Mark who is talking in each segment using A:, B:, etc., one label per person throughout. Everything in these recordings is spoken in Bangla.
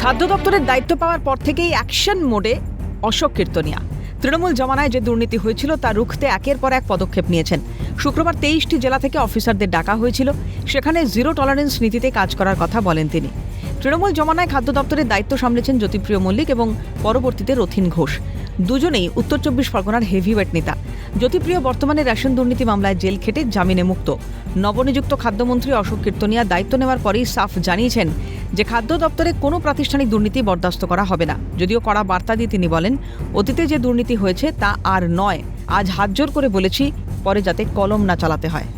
A: খাদ্য দপ্তরের দায়িত্ব পাওয়ার পর থেকেই অ্যাকশন মোডে অশোক কীর্তনিয়া। তৃণমূল জমানায় যে দুর্নীতি হয়েছিল তা রুখতে একের পর এক পদক্ষেপ নিয়েছেন। শুক্রবার 23টি জেলা থেকে অফিসারদের ডাকা হয়েছিল, সেখানে জিরো টলারেন্স নীতিতে কাজ করার কথা বলেন তিনি। তৃণমূল জমানায় খাদ্য দপ্তরের দায়িত্ব সামলেছেন জ্যোতিপ্রিয় মল্লিক এবং পরবর্তীতে রথীন ঘোষ। দুজনেই উত্তর 24 পরগনার হেভিওয়েট নেতা। জ্যোতিপ্রিয় বর্তমানে রেশন দুর্নীতি মামলায় জেল খেটে জামিনে মুক্ত। নবনিযুক্ত খাদ্যমন্ত্রী অশোক কীর্তনিয়া দায়িত্ব নেওয়ার পরেই সাফ জানিয়েছেন যে খাদ্য দপ্তরে কোনো প্রাতিষ্ঠানিক দুর্নীতি বরদাস্ত করা হবে না। যদিও কড়া বার্তা দিয়ে তিনি বলেন, অতীতে যে দুর্নীতি হয়েছে তা আর নয়। আজ হাতজোর করে বলেছি, পরে যাতে কলম না চালাতে হয়।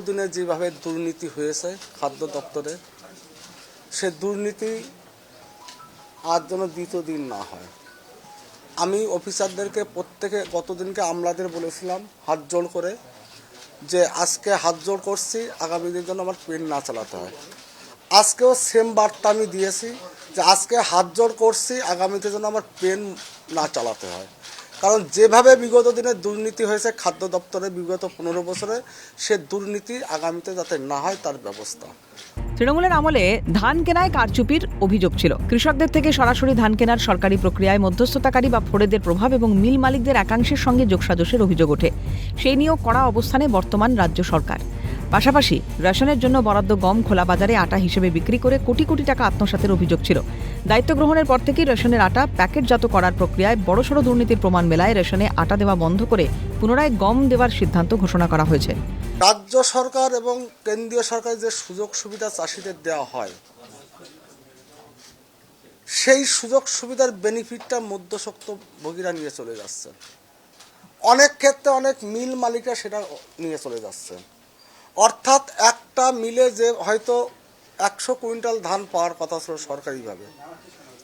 B: দিনে যেভাবে দুর্নীতি হয়েছে খাদ্য দপ্তরে, সে দুর্নীতি আর যেন দ্বিতীয় দিন না হয়। আমি অফিসারদেরকে প্রত্যেকে গতদিনকে আমলাদের বলেছিলাম হাত জোড় করে যে আজকে হাত জোড় করছি, আগামী দিনের জন্য আমার পেন না চালাতে হয়। আজকেও সেম বার্তা আমি দিয়েছি যে আজকে হাত জোড় করছি, আগামীতে যেন আমার পেন না চালাতে হয়। কারণ যেভাবে বিগত দিনে দুর্নীতি হয়েছে খাদ্য দপ্তরে বিগত 15 বছরে, সে দুর্নীতি আগামীতে যাতে না হয় তার ব্যবস্থা।
A: তৃণমূলের আমলে ধান কেনায় কারচুপির অভিযোগ ছিল। কৃষকদের থেকে সরাসরি ধান কেনার সরকারি প্রক্রিয়ায় মধ্যস্থতাকারী বা ফোড়েদের প্রভাব এবং মিল মালিকদের একাংশের সঙ্গে যোগসাজশের অভিযোগ ওঠে। সেই নিয়েও কড়া অবস্থানে বর্তমান রাজ্য সরকার। পাশাপাশি রেশনের জন্য বরাদ্দ গম খোলা বাজারে আটা হিসেবে বিক্রি করে কোটি কোটি টাকা আত্মসাতের অভিযোগ ছিল। দায়িত্ব গ্রহণের পর থেকেই রেশনের আটা প্যাকেটজাত করার প্রক্রিয়ায় বড়সড় দুর্নীতির প্রমাণ মেলায় রেশনে আটা দেওয়া বন্ধ করে পুনরায় গম দেওয়ার সিদ্ধান্ত ঘোষণা করা হয়েছে।
B: রাজ্য সরকার এবং কেন্দ্রীয় সরকার যে সুযোগ সুবিধা চাষিদের দেওয়া হয়, সেই সুযোগ সুবিধার বেনিফিটটা মধ্যস্বত্বভোগীরা নিয়ে চলে যাচ্ছে। অনেক ক্ষেত্রে অনেক মিল মালিকরা সেটা নিয়ে চলে যাচ্ছে। অর্থাৎ একটা মিলে যে হয়তো 100 কুইন্টাল ধান পাওয়ার কথা ছিল সরকারিভাবে,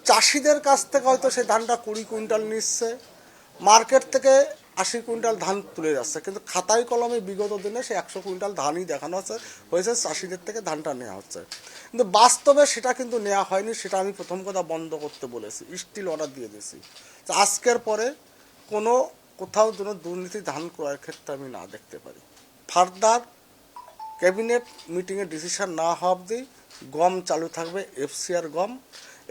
B: চাষিদের কাছ থেকে হয়তো সেই ধানটা 20 কুইন্টাল নিচ্ছে, মার্কেট থেকে 80 কুইন্টাল ধান তুলে যাচ্ছে। কিন্তু খাতায় কলমে বিগত দিনে সে 100 কুইন্টাল ধানই দেখানো হয়েছে চাষিদের থেকে ধানটা নেওয়া হচ্ছে। কিন্তু বাস্তবে সেটা কিন্তু নেওয়া হয়নি। সেটা আমি প্রথম কথা বন্ধ করতে বলেছি, স্টিল অর্ডার দিয়ে দিয়েছি। আজকের পরে কোথাও যেন দুর্নীতি ধান ক্রয়ের ক্ষেত্রে আমি না দেখতে পারি। ফার্দার ক্যাবিনেট মিটিংয়ে ডিসিশন না হওয়া অবধি গম চালু থাকবে, এফসিআর গম,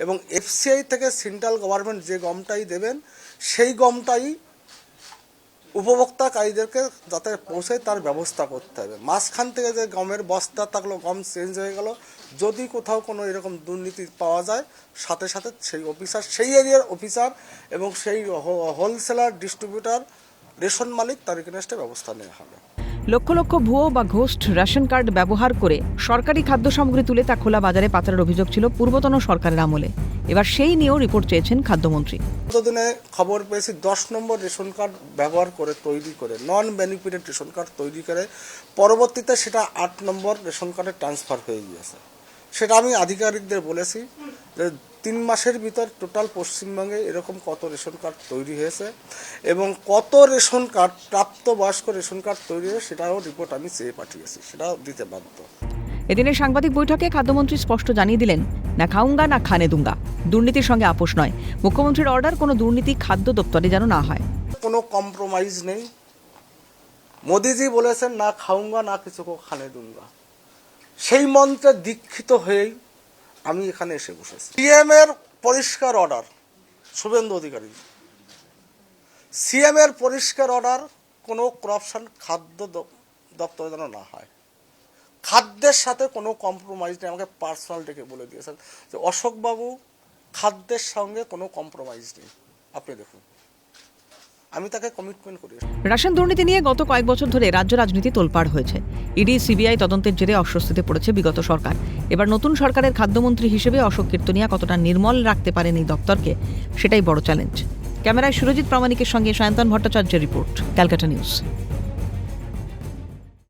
B: এবং এফসিআই থেকে সেন্ট্রাল গভর্নমেন্ট যে গমটাই দেবেন সেই গমটাই উপভোক্তাকারীদেরকে যাতে পৌঁছায় তার ব্যবস্থা করতে হবে। মাঝখান থেকে যে গমের বস্তা থাকলো, গম চেঞ্জ হয়ে গেল, যদি কোথাও কোনো এরকম দুর্নীতি পাওয়া যায়, সাথে সাথে সেই অফিসার, সেই এরিয়ার অফিসার এবং সেই হোলসেলার, ডিস্ট্রিবিউটার, রেশন মালিক, তার এগেইনস্টে ব্যবস্থা নেওয়া হবে।
A: লক্ষ লক্ষ ভুয়ো বা ঘোস্ট রেশন কার্ড ব্যবহার করে সরকারি খাদ্য সামগ্রী তুলে তা খোলা বাজারে পাচারের অভিযোগ ছিল পূর্বতন সরকারের আমলে। এবার সেই নিয়েও রিপোর্ট চেয়েছেন খাদ্যমন্ত্রী।
B: গতদিনে খবর পেয়েছি 10 নম্বর রেশন কার্ড ব্যবহার করে তৈরি করে, নন বেনিফিটেড রেশন কার্ড তৈরি করে, পরবর্তীতে সেটা 8 নম্বর রেশন কার্ডে ট্রান্সফার হয়ে গিয়েছে। সেটা আমি আধিকারিকদের বলেছি যে 3 মাসের ভিতর টোটাল পশ্চিমবঙ্গে এরকম কত রেশন কার্ড তৈরি হয়েছে এবং কত রেশন কার্ড, প্রাপ্তবয়স্ক রেশন কার্ড তৈরি হয়েছে, সেটাও রিপোর্ট আমি চেয়ে পাঠিয়েছি, সেটাও দিতে বাধ্য।
A: এদিনের সাংবাদিক বৈঠকে খাদ্যমন্ত্রী স্পষ্ট জানিয়ে দিলেন, না খাউঙ্গা না খানে দুঙ্গা, দুর্নীতির সঙ্গে আপোষ নয়। মুখ্যমন্ত্রীর অর্ডার, কোনো দুর্নীতি খাদ্য দপ্তরে যেন না হয়।
B: কোনো কম্প্রোমাইজ নেই। মোদিজি বলেছেন না খাউঙ্গা না কিছু খানে দুঙ্গা, সেই মন্ত্রে দীক্ষিত হয়েই আমি এখানে এসে বসেছি। সিএম এর পরিষ্কার অর্ডার, শুভেন্দু অধিকারী সিএম এর পরিষ্কার অর্ডার, কোনো করাপশন খাদ্য দপ্তরে যেন না হয়। খাদ্যের সাথে কোনো কম্প্রোমাইজ নেই। আমাকে পার্সোনাল ডেকে বলে দিয়েছেন যে অশোকবাবু, খাদ্যের সঙ্গে কোনো কম্প্রোমাইজ নেই, আপনি দেখুন। আমি তাকে কমিটমেন্ট করি।
A: রেশন দুর্নীতি নিয়ে গত কয়েক বছর ধরে রাজ্য রাজনীতি তোলপাড় হয়েছে। ইডি, সিবিআই তদন্তের জেরে অস্বস্তিতে পড়েছে বিগত সরকার। এবার নতুন সরকারের খাদ্যমন্ত্রী হিসেবে অশোক কীর্তনিয়া কতটা নির্মল রাখতে পারেন এই দপ্তরকে, সেটাই বড় চ্যালেঞ্জ। ক্যামেরায় সুরজিৎ প্রামাণিকের সঙ্গে সায়ন্তন ভট্টাচার্যের রিপোর্ট, ক্যালকাটা নিউজ।